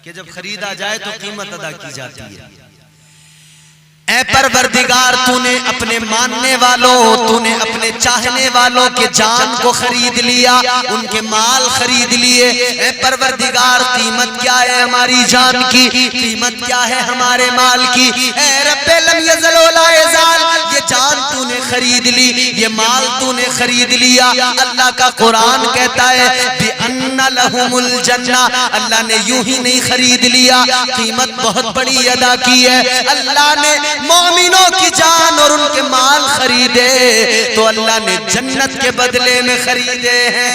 [SPEAKER 1] कि जब खरीदा जाए तो कीमत अदा की जाती है। ऐ परवरदिगार, तूने अपने मानने वालों, तूने अपने चाहने वालों के जान को खरीद लिया, उनके माल खरीद लिए। ऐ परवरदिगार, कीमत क्या है हमारी जान की, कीमत क्या है हमारे माल की? ऐ रब्बे लम यज़ल व ला यज़ाल, ये जान तूने खरीद ली, ये माल तूने खरीद लिया। अल्लाह का कुरान कहता है बिअन्ना लहुमुल जन्नह, अल्लाह ने यूं ही नहीं खरीद लिया, कीमत बहुत बड़ी अदा की है। अल्लाह ने मोमिनों की जान और उनके माल खरीदे तो अल्लाह ने जन्नत के बदले में खरीदे हैं।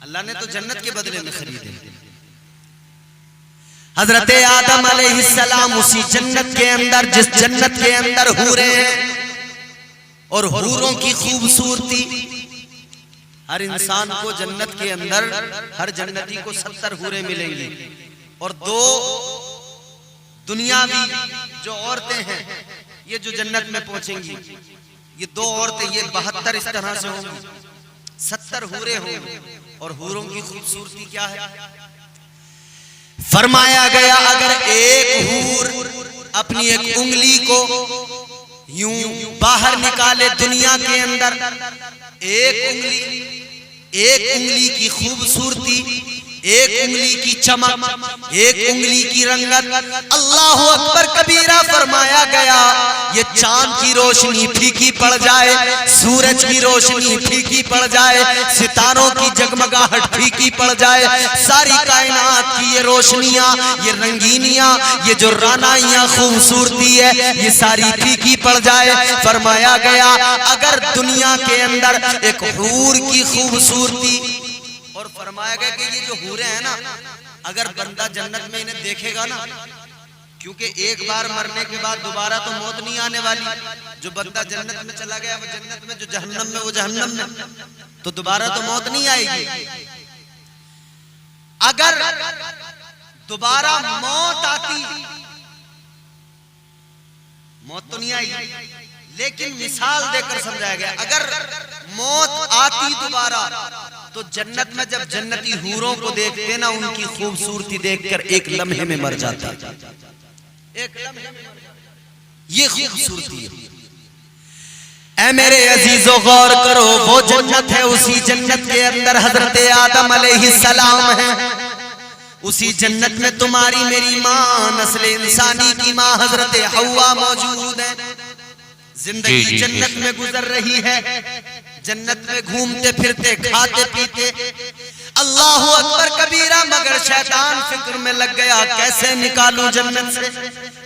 [SPEAKER 1] अल्लाह ने तो जन्नत के बदले में खरीदे। हजरत आदम अलैहिस्सलाम उसी जन्नत के अंदर, जिस जन्नत के अंदर हूरें हैं और हूरों की खूबसूरती, हर इंसान को जन्नत के अंदर, हर जन्नती को 70 हूरें मिलेंगी और 2 दुनियावी जो औरतें हैं ये जो जन्नत में पहुंचेंगी, ये 2 औरतें, ये 72 इस तरह से होंगी, 70 हूरें होंगी। और हूरों की खूबसूरती क्या है? फरमाया गया अगर एक हूर अपनी एक उंगली को यूं बाहर निकाले दुनिया के अंदर, एक उंगली की खूबसूरती, एक उंगली की चमक, एक उंगली की रंगत, अल्लाह अकबर कबीरा। फरमाया गया ये चांद की रोशनी फीकी पड़ जाए, सूरज की रोशनी फीकी पड़ जाए, सितारों की जगमगाहट फीकी पड़ जाए, सारी कायनात की ये रोशनियां, ये रंगीनियां, ये जो रानाइयां खूबसूरती है, ये सारी फीकी पड़ जाए। फरमाया गया अगर दुनिया के अंदर एक हूर की खूबसूरती, और फरमाया गया कि ये जो हूरें हैं ना, अगर बंदा जन्नत में इन्हें देखेगा ना, क्योंकि एक बार मरने के बाद दोबारा तो मौत नहीं आने वाली। जो बंदा जन्नत में चला गया वो जन्नत में, जो जहन्नम में वो जहन्नम में, तो दोबारा तो मौत नहीं आएगी। अगर दोबारा मौत आती, मौत तो नहीं आएगी, लेकिन मिसाल देकर समझाया गया अगर मौत आती दोबारा तो जन्नत में जब जन्नती हूरों को देखते ना, उनकी खूबसूरती देखकर एक लम्हे में मर जाता, एक लम्हे में। ये खूबसूरती है। ऐ मेरे अजीजों गौर करो, वो जन्नत है, उसी जन्नत के अंदर हजरत आदम अलैहिस्सलाम है, उसी जन्नत में तुम्हारी मेरी माँ, नस्ल इंसानी की माँ हजरत हव्वा मौजूद है। जिंदगी जन्नत में गुजर रही है, जन्नत में घूमते फिरते खाते पीते अल्लाह अकबर कबीरा। मगर शैतान फिक्र में लग गया, कैसे निकालूं जन्नत से,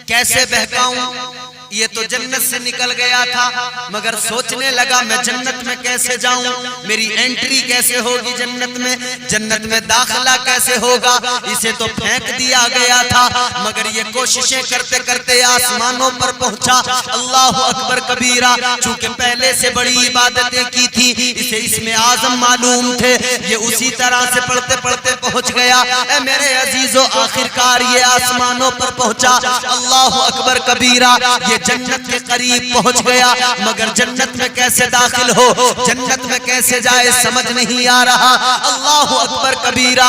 [SPEAKER 1] कैसे बहकाऊं। ये तो जन्नत से निकल गया था, मगर सोचने लगा मैं जन्नत में कैसे जाऊं, मेरी एंट्री कैसे होगी जन्नत में, जन्नत में दाखिला कैसे होगा। इसे तो फेंक दिया गया था, मगर ये कोशिशें करते करते आसमानों पर पहुंचा। अल्लाह अकबर कबीरा। चूंकि पहले से बड़ी इबादतें की थी, इसे इसमें आजम मालूम थे, ये उसी तरह से पढ़ते पढ़ते पहुंच गया। ए मेरे अजीजों, आखिरकार ये आसमानों पर पहुंचा। अल्लाह अकबर कबीरा। ये जन्नत के करीब पहुंच गया, मगर जन्नत में कैसे दाखिल हो, जन्नत में कैसे जाए, समझ नहीं आ रहा। अल्लाह अकबर कबीरा।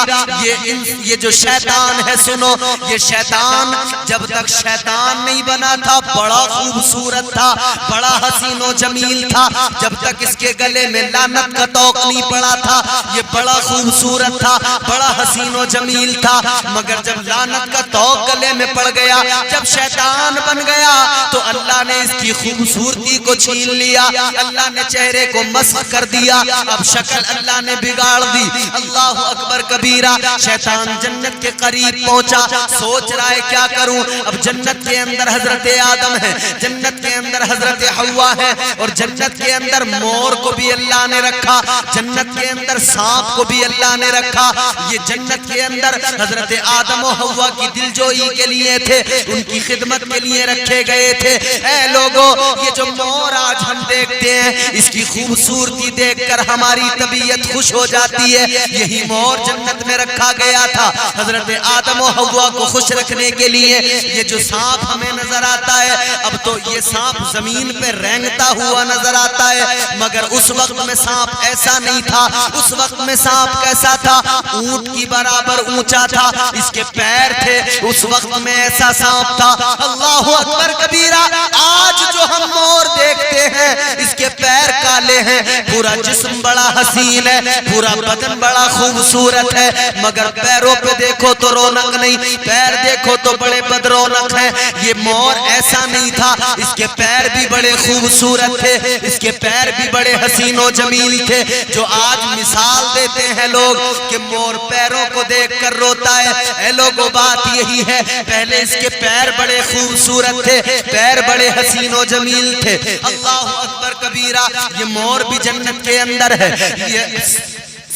[SPEAKER 1] ये जो शैतान है, सुनो, ये शैतान जब तक शैतान नहीं बना था बड़ा खूबसूरत था, बड़ा हसीनो जमील था। जब तक इसके गले में लानत का तौक नहीं पड़ा था, ये बड़ा खूबसूरत था, बड़ा हसीनो जमील था। मगर जब लानत का तौक गले में पड़ गया, जब शैतान बन गया, तो अल्लाह ने इसकी खूबसूरती को छीन लिया, अल्लाह ने चेहरे को मस्ख कर दिया, अब शक्ल अल्लाह ने बिगाड़ दी। अल्लाह अकबर कबीरा। शैतान जन्नत के करीब पहुंचा, सोच रहा है क्या करूं। अब जन्नत के अंदर हजरत आदम है, जन्नत के अंदर हजरत हव्वा है, और जन्नत के अंदर मोर को भी अल्लाह ने रखा, जन्नत के अंदर सांप को भी अल्लाह ने रखा। ये जन्नत के अंदर हजरत आदम और हव्वा की दिलजोई के लिए थे, उनकी खिदमत के लिए रखे गए थे। ऐ लोगों, ये जो मोर आज हम देखते हैं, इसकी खूबसूरती देखकर हमारी तबीयत खुश हो जाती है। यही मोर जन्नत में रखा गया था हजरत आदम और हव्वा को खुश रखने के लिए। ये जो सांप हमें नजर आता है, अब तो ये सांप जमीन पे रेंगता हुआ नजर आता है, मगर उस वक्त में सांप ऐसा नहीं था। उस वक्त में सांप कैसा था, ऊंट की बराबर ऊंचा था, इसके पैर थे, उस वक्त में ऐसा सांप था। अल्लाह अकबर कबीरा। आज जो हम मोर देखते हैं, इसके पैर काले हैं, पूरा जिस्म बड़ा हसीन है, पूरा बदन बड़ा खूबसूरत है, मगर पैरों पे देखो तो रौनक नहीं, पैर देखो तो बड़े बदरौनक हैं। ये मोर ऐसा नहीं था, इसके पैर भी बड़े खूबसूरत थे, इसके पैर भी बड़े हसीनो जमील थे। जो आज मिसाल देते हैं लोग कि मोर पैरों को देखकर रोता है, ऐ लोगों बात यही है, पहले इसके पैर बड़े खूबसूरत थे, पैर बड़े हसीनो जमील थे। अल्लाह अकबर कबीरा। ये मोर भी जन्नत के अंदर है, ये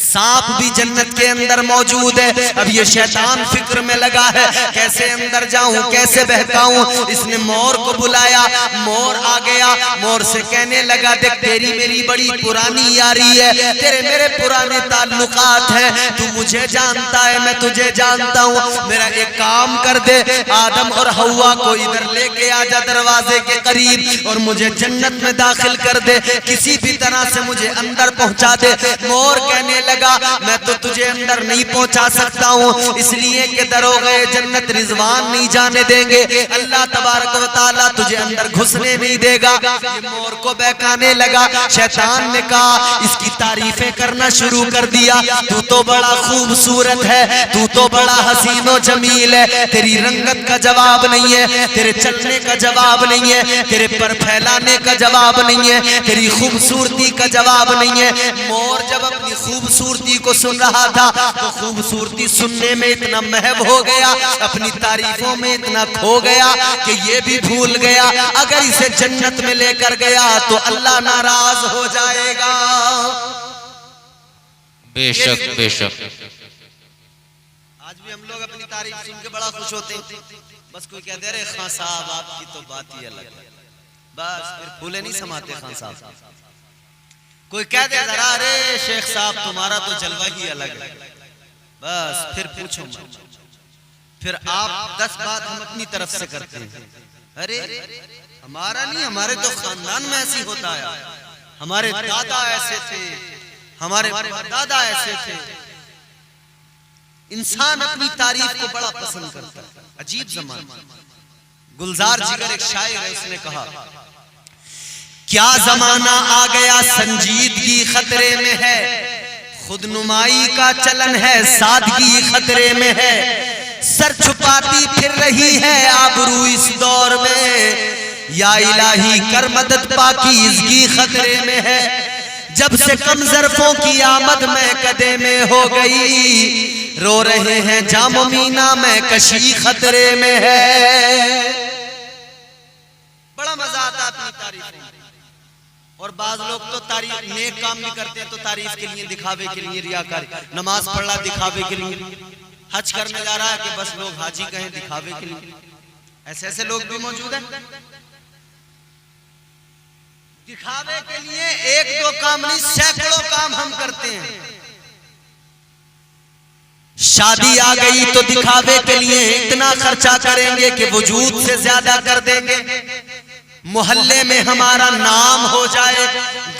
[SPEAKER 1] सांप भी जन्नत के अंदर मौजूद है। अब ये शैतान फिक्र में लगा है, कैसे अंदर जाऊं, कैसे बहकाऊं। इसने मोर को बुलाया, मोर आ गया, मोर से कहने लगा, देख तेरी मेरी बड़ी पुरानी यारी है, तेरे मेरे पुराने ताल्लुकात हैं, तू मुझे जानता है, मैं तुझे जानता हूँ। मेरा एक काम कर दे, आदम और हव्वा को इधर लेके आ जा दरवाजे के करीब, और मुझे जन्नत में दाखिल कर दे, किसी भी तरह से मुझे अंदर पहुंचा दे। मोर कहने लगा, मैं तो तुझे अंदर नहीं पहुंचा सकता हूँ, इसलिए कि दरोगे जन्नत रिजवान नहीं जाने देंगे, अल्लाह तबारक व तआला तुझे अंदर घुसने नहीं देगा। ये मोर को बहकाने लगा। शैतान ने कहा, इसकी तारीफें करना शुरू कर दिया, तू तो बड़ा खूबसूरत है, तू तो बड़ा हसीनो जमील है, तेरी रंगत का जवाब नहीं है, तेरे चलने का जवाब नहीं है, तेरे पर फैलाने का जवाब नहीं है, तेरी खूबसूरती का जवाब नहीं है। मोर जब अपनी खूबसूरती को सुन रहा था, तो खूबसूरती सुनने में इतना महब हो गया, अपनी तारीफों में इतना खो गया कि ये भी भूल गया अगर इसे जन्नत में लेकर गया तो अल्लाह नाराज हो जाएगा।
[SPEAKER 3] बेशक बेशक।
[SPEAKER 1] आज भी हम लोग अपनी तारीफ सुन के बड़ा खुश होते हैं, बस कोई कहते अरे खान साहब आपकी तो बात ही अलग है, बस फिर फूले नहीं समाते खान साहब। कोई कह दे जरा, अरे शेख साहब तुम्हारा तो जलवा ही अलग है, बस फिर पूछो मत। फिर आप 10 बात हम अपनी तरफ से करते हैं, अरे हमारा नहीं, हमारे तो खानदान में ऐसी होता है, हमारे दादा ऐसे थे, हमारे दादा ऐसे थे। इंसान अपनी तारीफ को बड़ा पसंद करता है। अजीब ज़माना। गुलजार जिगर एक शायर है, उसने कहा, क्या जमाना आ गया संजीदगी खतरे में है, खुद नुमाई का चलन है सादगी खतरे में है, सर छुपाती फिर रही है आबरू इस दौर में, या इलाही कर मदद पाकीज़गी खतरे में है। जब से कम ज़रफ़ों की आमद में कदे में हो गई, रो रहे हैं जामो मीना में कशी खतरे में है। बड़ा मजा आता अपनी तारीफ में। और बाज लोग तो तारीफ नेक काम भी करते हैं तो तारीफ के लिए, दिखावे के लिए, रियाकारी। नमाज पढ़ रहा दिखावे के लिए, हज करने जा रहा है कि बस लोग हाजी कहें दिखावे के लिए। ऐसे ऐसे लोग भी मौजूद हैं। दिखावे के लिए एक दो काम नहीं, सैकड़ों काम हम करते हैं। शादी आ गई तो दिखावे के लिए इतना खर्चा करेंगे कि वजूद से ज्यादा कर देंगे। मोहल्ले में हमारा नाम हो जाए,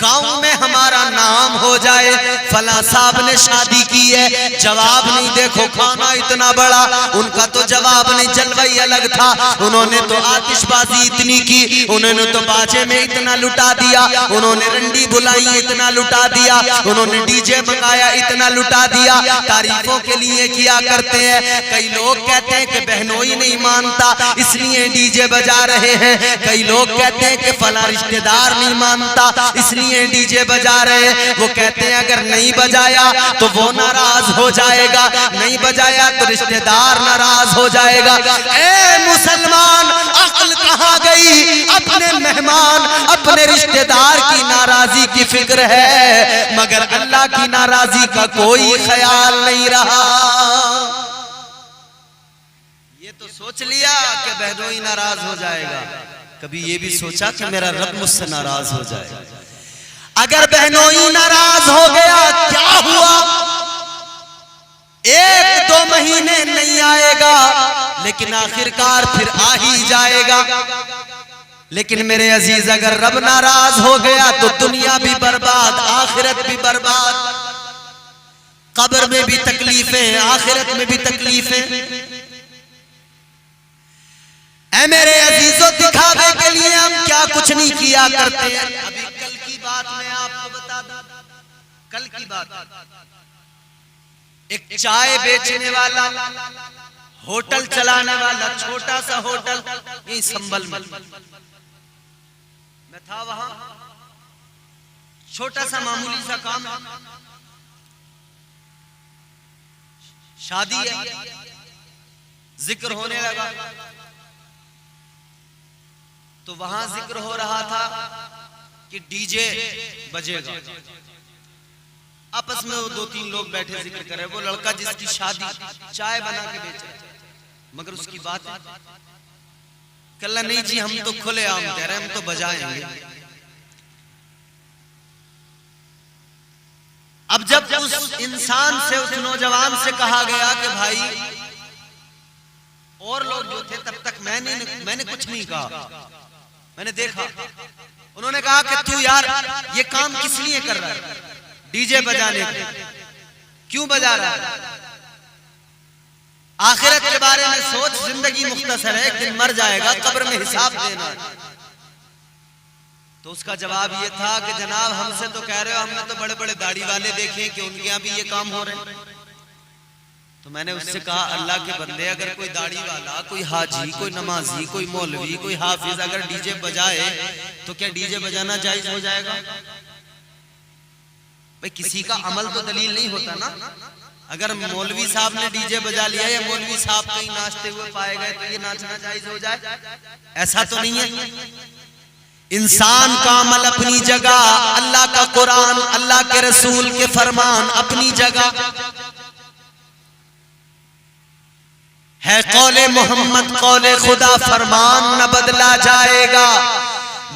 [SPEAKER 1] गांव में हमारा नाम हो जाए, फला साहब ने शादी की है, जवाब नहीं, देखो खाना इतना बड़ा, उनका तो जवाब नहीं, जलवा ही अलग था। उन्होंने तो आतिशबाजी इतनी की, उन्होंने तो बाजे में इतना लुटा दिया, उन्होंने रंडी बुलाई इतना लुटा दिया, उन्होंने डीजे मंगाया इतना लुटा दिया। तारीफों के लिए किया करते हैं। कई लोग कहते हैं कि बहनोई नहीं मानता इसलिए डीजे बजा रहे हैं। कई लोग कहते हैं कि फला रिश्तेदार नहीं मानता इसलिए डीजे बजा रहे हैं। वो कहते हैं अगर नहीं बजाया तो वो नाराज हो जाएगा, नहीं बजाया तो रिश्तेदार नाराज हो जाएगा। ए मुसलमान, अक्ल कहाँ गई? अपने मेहमान, अपने रिश्तेदार की नाराजी की फिक्र है, मगर अल्लाह की नाराजी का कोई ख्याल नहीं रहा। ये तो सोच लिया कि बहनोई नाराज हो जाएगा, कभी ये भी सोचा कि मेरा रब मुझसे नाराज हो जाए। अगर बहनोई नाराज हो गया क्या हुआ? एक दो महीने नहीं आएगा, लेकिन आखिरकार फिर आ ही जाएगा। लेकिन मेरे अजीज, अगर रब नाराज हो गया तो दुनिया भी बर्बाद, आखिरत भी बर्बाद। कब्र में भी तकलीफें, आखिरत में भी तकलीफें। ऐ मेरे अजीजों, दिखावे के लिए हम क्या कुछ नहीं किया करते हैं। अभी कल की बात मैं आपको बता दूं, कल की बात, एक चाय बेचने वाला, होटल चलाने वाला, छोटा सा होटल, यही संभल में मैं था, वहां छोटा सा मामूली सा काम, शादी है, जिक्र होने लगा, तो वहां जिक्र हो रहा था कि डीजे बजेगा। आपस में वो दो तीन लोग बैठे जिक्र कर रहे, वो लड़का जिसकी शादी चाय बना के बेच रहा, मगर उसकी बात कल्ला नहीं जी, हम तो खुले आम कह रहे हैं, हम तो बजाएंगे। अब जब उस इंसान से, उस नौजवान से कहा गया कि भाई, और लोग जो थे तब तक मैंने कुछ नहीं कहा, मैंने देखा, उन्होंने कहा कि तू यार ये काम किस लिए कर रहा है? डीजे बजाने के क्यों बजा रहा है? आखिरत के बारे में सोच, जिंदगी मुख्तसर है, एक दिन मर जाएगा, कब्र में हिसाब देना है। तो उसका जवाब ये था कि जनाब हमसे तो कह रहे हो, हमने तो बड़े बड़े दाढ़ी वाले देखे कि उनके यहाँ भी ये काम हो रहे हैं। तो मैंने उससे कहा, अल्लाह के बंदे, अगर कोई दाढ़ी वाला, कोई हाजी, कोई नमाजी, कोई मौलवी, कोई हाफिज अगर डीजे बजाए तो क्या डीजे बजाना जायज हो जाएगा? भाई किसी का अमल तो दलील नहीं होता ना। अगर मौलवी साहब ने डीजे बजा लिया या मौलवी साहब कहीं नाचते हुए पाए गए तो ये नाचना जायज हो जाए? ऐसा तो नहीं है। इंसान का अमल अपनी जगह, अल्लाह का कुरान, अल्लाह के रसूल के फरमान अपनी जगह है। कौले मोहम्मद, कौले खुदा, फरमान न बदला जाएगा।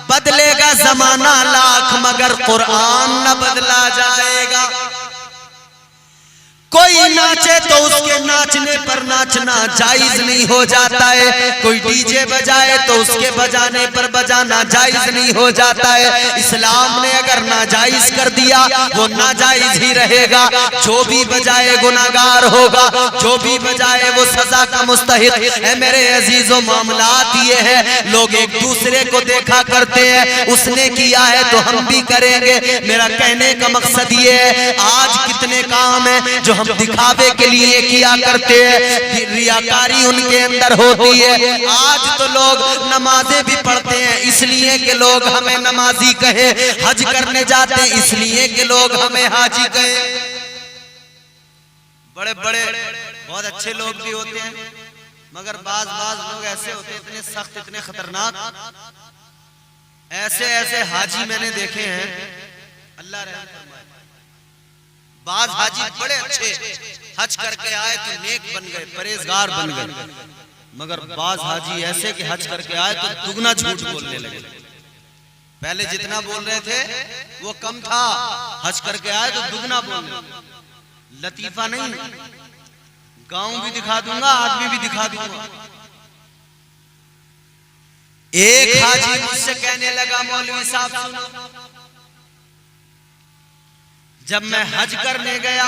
[SPEAKER 1] बदलेगा जमाना लाख मगर कुरान न बदला जाएगा। कोई नाचे तो उसके नाचने पर नाचना जायज नहीं हो जाता है, कोई डीजे बजाए तो उसके बजाने पर बजाना जायज नहीं हो जाता है। इस्लाम ने अगर नाजायज कर दिया वो नाजायज ही रहेगा। जो भी बजाए गुनाहगार होगा, जो भी बजाए वो सजा का मुस्तहिक है। मेरे अजीजों, मामलात ये है, लोग एक दूसरे को देखा करते हैं, उसने किया है तो हम भी करेंगे। मेरा कहने का मकसद ये है, आज कितने काम है जो हम दिखावे के लिए किया करते हैं, रियाकारी उनके अंदर होती है। आज तो लोग नमाजें भी पढ़ते हैं इसलिए कि लोग हमें नमाजी कहे, हज करने जाते हैं इसलिए कि लोग हमें हाजी कहे। बड़े बड़े बहुत अच्छे लोग भी होते हैं, मगर बाज लोग ऐसे होते हैं, इतने सख्त, इतने खतरनाक। ऐसे ऐसे हाजी मैंने देखे हैं, अल्लाह रहम फरमाए। बाज हाजी बड़े अच्छे हज करके आए तो नेक बन गए, परहेजगार बन गए, मगर बाज हाजी ऐसे कि हज करके आए तो दुगना झूठ बोलने लगे। पहले जितना बोल रहे थे वो कम था, हज करके आए तो दुगना बोल रहे। लतीफा नहीं, गांव भी दिखा दूंगा, आदमी भी दिखा दूंगा। एक हाजी मुझसे कहने लगा, मौलवी साहब सुनो, जब मैं हज करने गया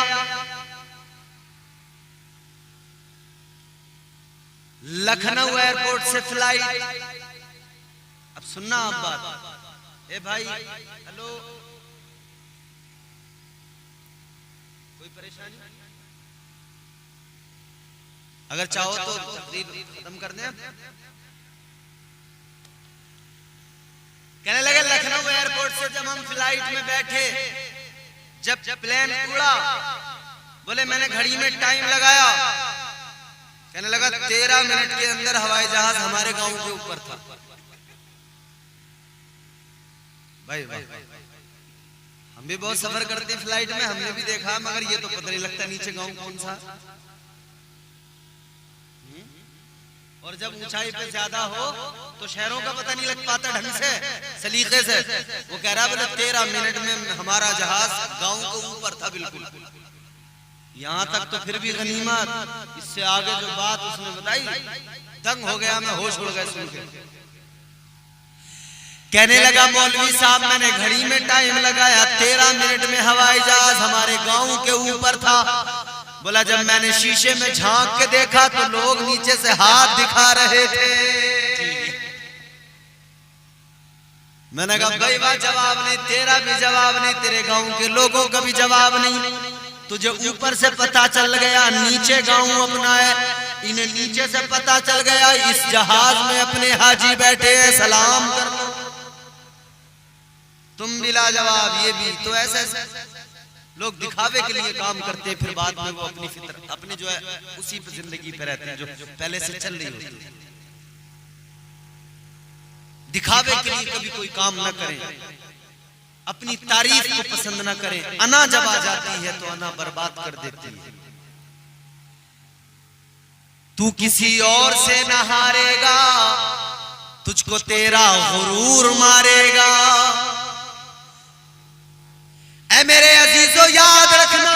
[SPEAKER 1] लखनऊ एयरपोर्ट से फ्लाइट, अब सुनना आप बात, ए भाई हेलो, कोई परेशानी? अगर चाहो तो तकरीर खत्म कर दें। कहने लगे लखनऊ एयरपोर्ट से जब हम फ्लाइट में बैठे, जब प्लेन उड़ा, बोले मैंने घड़ी में टाइम लगाया, कहने लगा 13 मिनट के अंदर हवाई जहाज हमारे गांव के ऊपर था। भाई हम भी बहुत सफर करते हैं फ्लाइट में, हमने भी देखा, मगर ये तो पता नहीं लगता नीचे गांव कौन सा। और जब ऊंचाई पे ज्यादा हो तो शहरों का पता नहीं लग पाता ढंग से, सलीके से। वो कह रहा बोले 13 मिनट में हमारा जहाज गांव के ऊपर था बिल्कुल। यहां तक तो फिर भी गनीमत, इससे आगे जो बात उसने बताई दंग हो गया, मैं होश उड़ गया सुन के। कहने लगा मौलवी साहब मैंने घड़ी में टाइम लगाया, 13 मिनट में हवाई जहाज हमारे गांव के ऊपर था। बोला जब मैंने शीशे में झांक के देखा तो लोग नीचे से हाथ दिखा रहे थे। मैंने कहा भाई वाह, जवाब नहीं, तेरा भी जवाब नहीं, तेरे गांव के लोगों का भी जवाब नहीं। तुझे ऊपर से पता चल गया नीचे गांव अपना है, इन्हें नीचे से पता चल गया इस जहाज में अपने हाजी बैठे हैं, सलाम कर लो। तुम भी लाजवाब, ये भी। तो ऐसे लोग दिखावे के लिए काम करते हैं, फिर बाद में वो अपनी फितर अपने जो है उसी पे जिंदगी पे रहते हैं जो पहले से चल रही होती है। दिखावे के लिए कभी कोई काम न करें, अपनी तारीफ को पसंद न करें। अना जब आ जाती है तो अना बर्बाद कर देती है। तू किसी और से न हारेगा, तुझको तेरा गुरूर मारेगा। ऐ मेरे अजीजों याद रखना,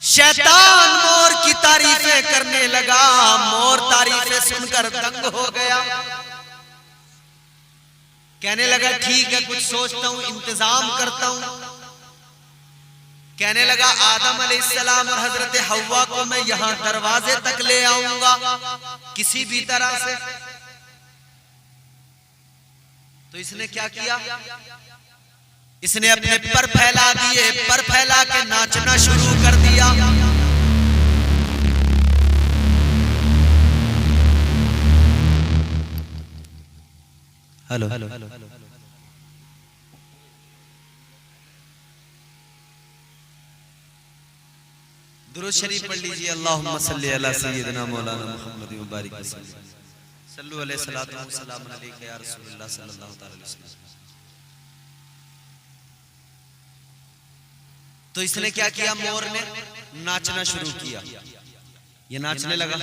[SPEAKER 1] शैतान मोर की तारीफें करने लगा, मोर तारीफें सुनकर दंग हो गया। कहने लगा ठीक है कुछ सोचता हूं, इंतजाम करता हूं। कहने लगा आदम अलैहिस्सलाम और हजरत हव्वा को मैं यहां दरवाजे तक ले आऊंगा किसी भी तरह से। तो इसने क्या किया, इसने अपने पर फैला दिए, पर फैला के नाचना शुरू कर दिया। हेलो दुरूद शरीफ पढ़ लीजिए। अल्लाहुम्मा सल्ली अला सय्यिदिना मौलाना मुहम्मद व बारिक वसल्लम सल्लु अलैहि सलातु व सलाम अलैका या रसूलुल्लाह सल्लल्लाहु अलैहि वसल्लम। तो इसने क्या किया, मोर ने नाचना शुरू किया। ये नाचने लगा।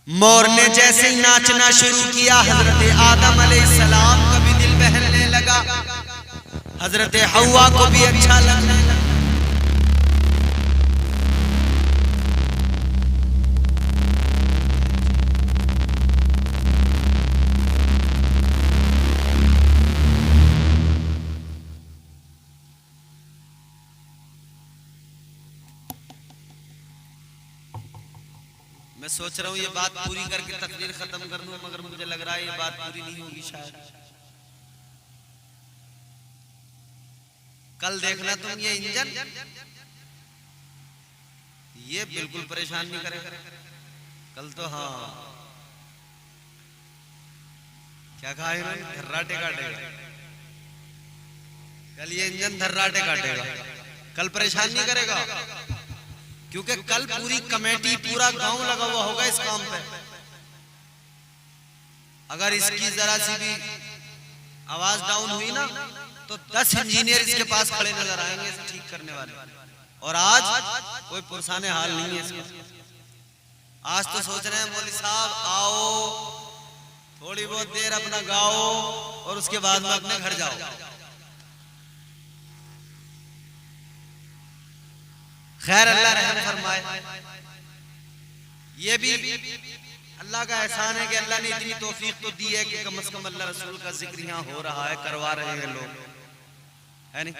[SPEAKER 1] मोर ने जैसे ही नाचना शुरू किया, हजरत आदम अलैहिस्सलाम का भी दिल बहलने लगा, हजरत हव्वा को भी अच्छा लगने लगा। मैं सोच रहा हूँ ये बात पूरी करके तकरीर खत्म कर दूं, मगर मुझे लग रहा है ये बात पूरी नहीं होगी शायद। कल देखना तुम ये इंजन, ये बिल्कुल परेशान नहीं करेगा कल तो। हाँ क्या कहा इन्होंने, धर्राटे काटेगा कल, ये इंजन धर्राटे काटेगा कल, परेशान नहीं करेगा, क्योंकि कल पूरी कमेटी पूरा गांव लगा हुआ होगा इस काम पे। अगर इसकी जरा सी भी आवाज डाउन हुई ना तो 10 इंजीनियर इसके पास खड़े नजर आएंगे इसे ठीक करने वाले। और आज कोई पुरसाने हाल नहीं है इसका। आज तो सोच रहे हैं मौलवी साहब आओ, थोड़ी बहुत देर अपना गाओ और उसके बाद में अपने घर जाओ। खैर अल्लाह रहम फरमाए। ये भी अल्लाह का एहसान है कि अल्लाह ने इतनी तौफीक तो दी है कि कम से कम अल्लाह रसूल का जिक्र यहाँ हो रहा है, करवा रहे हैं लोग, है नहीं।